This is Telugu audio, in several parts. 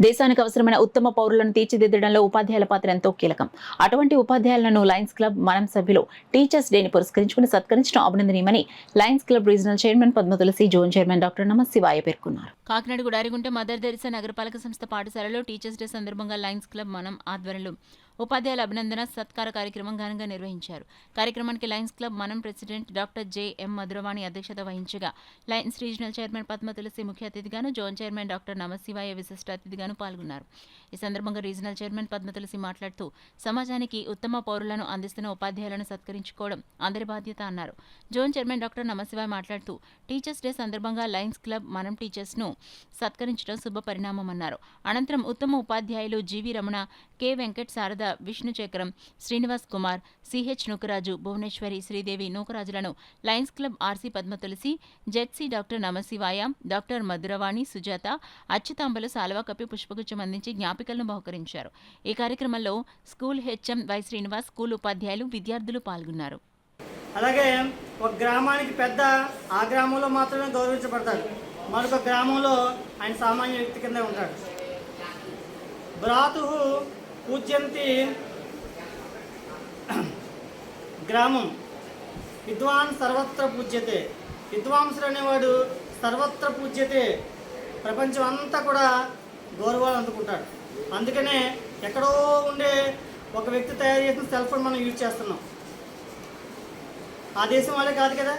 దేశానికి అవసరమైన ఉత్తమ పౌరులను తీర్చిదిద్దడంలో ఉపాధ్యాయుల పాత్ర ఎంతో కీలకం. అటువంటి ఉపాధ్యాయులను లయన్స్ క్లబ్ మనం సభ్యులు టీచర్స్ డేని పురస్కరించుకుని సత్కరించడం అభినందనీయమని Lions Club regional chairman Padma Tulasi, zone chairman doctor Namasivaya పేర్కొన్నారు. కాకినాడ గుడారిగుంట మదర్ తెరిసా నగరపాలక సంస్థ పాఠశాలలో టీచర్స్ డే సందర్భంగా లయన్స్ క్లబ్ మనం ఆధ్వర్యంలో ఉపాధ్యాయుల అభినందన సత్కార కార్యక్రమం ఘనంగా నిర్వహించారు. కార్యక్రమానికి Lions club Manam president doctor JM. Madhuravani అధ్యక్షత వహించగా Lions regional chairman Padma Tulasi ముఖ్య అతిథిగాను, జోన్ చైర్మన్ డాక్టర్ నమశివాయ విశిష్ట అతిథిగాను పాల్గొన్నారు. ఈ సందర్భంగా రీజనల్ చైర్మన్ పద్మ తులసి మాట్లాడుతూ సమాజానికి ఉత్తమ పౌరులను అందిస్తున్న ఉపాధ్యాయులను సత్కరించుకోవడం అందరి బాధ్యత అన్నారు. జోన్ చైర్మన్ డాక్టర్ నమశివాయ మాట్లాడుతూ టీచర్స్ డే సందర్భంగా లయన్స్ క్లబ్ మనం టీచర్స్ ను సత్కరించడం శుభ పరిణామమన్నారు. అనంతరం ఉత్తమ ఉపాధ్యాయులు G V Ramana, K Venkat, Sharada, Vishnuchakram, Srinivas Kumar, CH Nookaraju, Bhuvaneshwari, Sridevi, నూకరాజులను lions club RC Padma Tulasi, ZC doctor Namashivaya, doctor Madhuravani, Sujatha, అచ్యుతాంబలు సాల్వా కప్పి పుష్పగుచ్చం అందించి జ్ఞాపికలను బహుకరించారు. ఈ కార్యక్రమంలో school HM Y Srinivas, school ఉపాధ్యాయులు, విద్యార్థులు పాల్గొన్నారు. అలాగే ఒక గ్రామానికి పెద్ద ఆ గ్రామంలో మాత్రమే గౌరవించబడతాడు. మరొక గ్రామంలో ఆయన సామాన్య వ్యక్తి కింద ఉంటాడు. భ్రాతు పూజ్యంతి గ్రామం, విద్వాన్ సర్వత్ర పూజ్యతే. విద్వాంసుడు అనేవాడు సర్వత్ర పూజ్యతే, ప్రపంచం అంతా కూడా గౌరవాలు అందుకుంటాడు. అందుకనే ఎక్కడో ఉండే ఒక వ్యక్తి తయారు చేసిన సెల్ ఫోన్ మనం యూజ్ చేస్తున్నాం. ఆ దేశం వాళ్ళే కాదు కదా.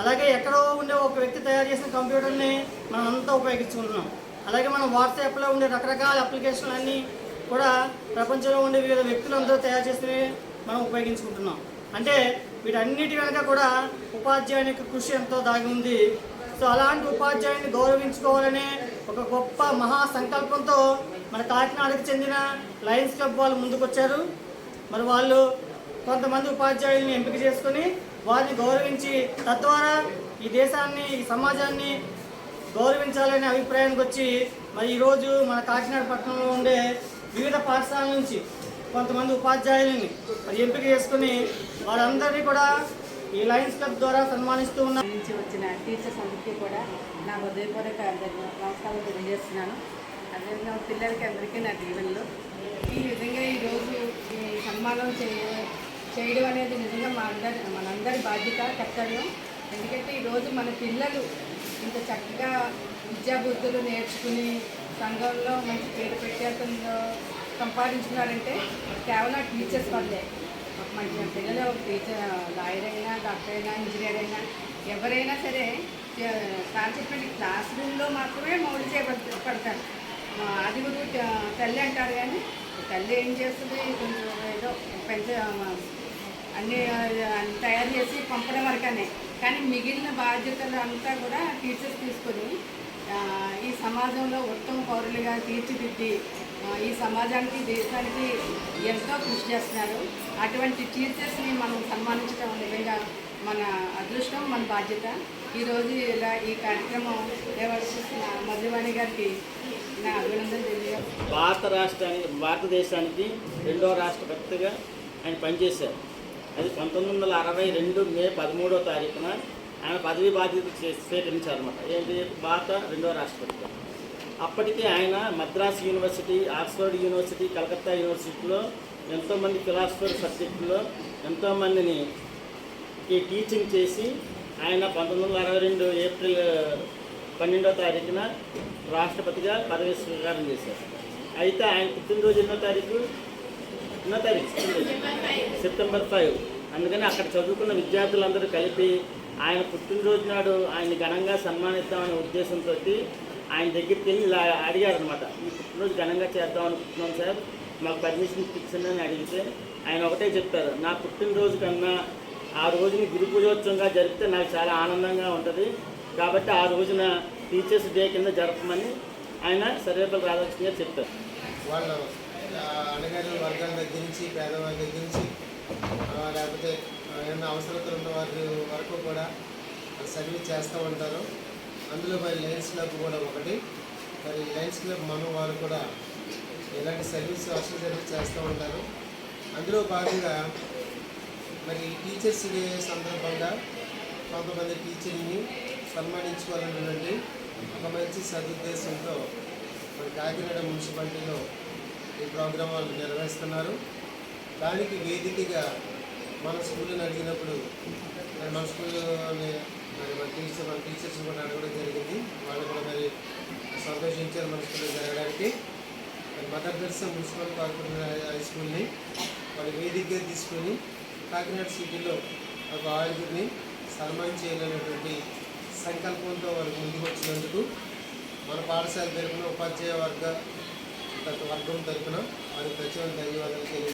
అలాగే ఎక్కడో ఉండే ఒక వ్యక్తి తయారు చేసిన కంప్యూటర్ని మనం అంతా ఉపయోగించుకుంటున్నాం. అలాగే మనం వాట్సాప్లో ఉండే రకరకాల అప్లికేషన్లు అన్నీ కూడా ప్రపంచంలో ఉండే వివిధ వ్యక్తులందరూ తయారు చేసినవి మనం ఉపయోగించుకుంటున్నాం. అంటే వీటన్నిటి వెనుక కూడా ఉపాధ్యాయుని యొక్క కృషి ఎంతో దాగి ఉంది. సో అలాంటి ఉపాధ్యాయుని గౌరవించుకోవాలనే ఒక గొప్ప మహా సంకల్పంతో మన కాకినాడకు చెందిన లయన్స్ క్లబ్ వాళ్ళు ముందుకొచ్చారు. మరి వాళ్ళు కొంతమంది ఉపాధ్యాయుల్ని ఎంపిక చేసుకొని వారిని గౌరవించి తద్వారా ఈ దేశాన్ని, ఈ సమాజాన్ని గౌరవించాలనే అభిప్రాయానికి వచ్చి మరి ఈరోజు మన కాకినాడ పట్టణంలో ఉండే వివిధ పాఠశాలల నుంచి కొంతమంది ఉపాధ్యాయులని మరి ఎంపిక చేసుకుని వారందరినీ కూడా ఈ లయన్స్ క్లబ్ ద్వారా సన్మానిస్తూ ఉన్నారు. నుంచి వచ్చిన టీచర్స్ అందరికీ కూడా నా హృదయపూర్వక నమస్కారం తెలియజేస్తున్నాను. అదేవిధంగా పిల్లలకి అందరికీ నా దీవెనలు. ఈ విధంగా ఈరోజు ఈ సన్మానం చేయడం అనేది నిజంగా మనందరి బాధ్యత, కర్తవ్యం. ఎందుకంటే ఈరోజు మన పిల్లలు ఇంత చక్కగా విద్యాబుద్ధులు నేర్చుకుని సంఘంలో మంచి పేరు ప్రఖ్యాతంలో సంపాదించున్నారంటే కేవలం టీచర్స్ వల్లే. మంచి పిల్లలు టీచర్, లాయర్ అయినా, డాక్టర్ అయినా, ఇంజనీర్ అయినా, ఎవరైనా సరే సార్ చెప్పిన క్లాస్ రూమ్లో మాత్రమే మౌలు చేయబడతారు. అది కూడా తల్లి అంటారు, కానీ తల్లి ఏం చేస్తుంది, కొంచెం ఏదో అన్నీ తయారు చేసి పంపడం వరకనే. కానీ మిగిలిన బాధ్యతలు అంతా కూడా టీచర్స్ తీసుకొని ఈ సమాజంలో ఉత్తమ పౌరులుగా తీర్చిదిద్ది ఈ సమాజానికి, దేశానికి ఎంతో కృషి చేస్తున్నారు. అటువంటి టీచర్స్ని మనం సన్మానించడం నిజంగా మన అదృష్టం, మన బాధ్యత. ఈరోజు ఇలా ఈ కార్యక్రమం నిర్వహిస్తున్న మధురవాణి గారికి నా అభినందనలు తెలియజేస్తాను. భారతదేశానికి 2వ రాష్ట్రపతిగా ఆయన పనిచేశారు. అది 1962 మే 13వ తారీఖున ఆయన పదవి బాధ్యత స్వీకరించారన్నమాట. ఏంటి, భారత 2వ రాష్ట్రపతిగా. అప్పటికే ఆయన Madras university, Oxford university, Calcutta యూనివర్సిటీలో ఎంతోమంది ఫిలాసఫర్ సబ్జెక్టులో ఎంతోమందిని టీచింగ్ చేసి ఆయన 1962 ఏప్రిల్ 12వ తారీఖున రాష్ట్రపతిగా పదవి స్వీకారం చేశారు. అయితే ఆయన పుట్టినరోజు ఎన్నో తారీఖు సెప్టెంబర్ 5. అందుకని అక్కడ చదువుకున్న విద్యార్థులందరూ కలిపి ఆయన పుట్టినరోజు నాడు ఆయన్ని ఘనంగా సన్మానిద్దామనే ఉద్దేశంతో ఆయన దగ్గరికి వెళ్ళి ఇలా అడిగారనమాట. ఈ పుట్టినరోజు ఘనంగా చేద్దాం అనుకుంటున్నాం సార్, మాకు పర్మిషన్ ఇచ్చింది అని అడిగితే ఆయన ఒకటే చెప్పారు, నా పుట్టినరోజు కన్నా ఆ రోజుని గురు పూజోత్సవంగా జరిపితే నాకు చాలా ఆనందంగా ఉంటుంది, కాబట్టి ఆ రోజున టీచర్స్ డే కింద జరపమని ఆయన సర్వేపల్లి రాధాకృష్ణ గారు చెప్పారు. వాళ్ళు అణగారిన వర్గాల దగ్గర నుంచి, పేదవాళ్ళ దగ్గర నుంచి, లేకపోతే ఏమైనా అవసరతలు ఉన్న వారి వరకు కూడా సర్వీస్ చేస్తూ ఉంటారు. అందులో మరి లయన్స్ క్లబ్ కూడా ఒకటి. మరి లయన్స్ క్లబ్ మనం వారు కూడా ఇలాంటి సోషల్ సర్వీస్ చేస్తూ ఉంటారు. అందులో భాగంగా మరి టీచర్స్ డే సందర్భంగా కొంతమంది టీచర్ని సన్మానించుకోవాలనేటువంటి ఒక మంచి సదుద్దేశంతో మరి కాకినాడ మున్సిపాలిటీలో ఈ ప్రోగ్రాం వాళ్ళు నిర్వహిస్తున్నారు. దానికి వేదికగా మన స్కూల్ని అడిగినప్పుడు మరి మన స్కూల్లోని మరి మన టీచర్స్ కూడా అడగడం జరిగింది. వాళ్ళు కూడా మరి సంతోషించారు మన స్కూల్లో జరగడానికి. మరి mother Teresa municipal corporation high స్కూల్ని మరి వేదికగా తీసుకొని కాకినాడ సిటీలో ఒక 6గురిని సన్మానించాలనేటువంటి సంకల్పంతో వారికి ముందుకు వచ్చినందుకు మన పాఠశాల తరపున ఉపాధ్యాయ వర్గం తరపున వారికి ప్రత్యేక ధన్యవాదాలు తెలియజేస్తున్నాను.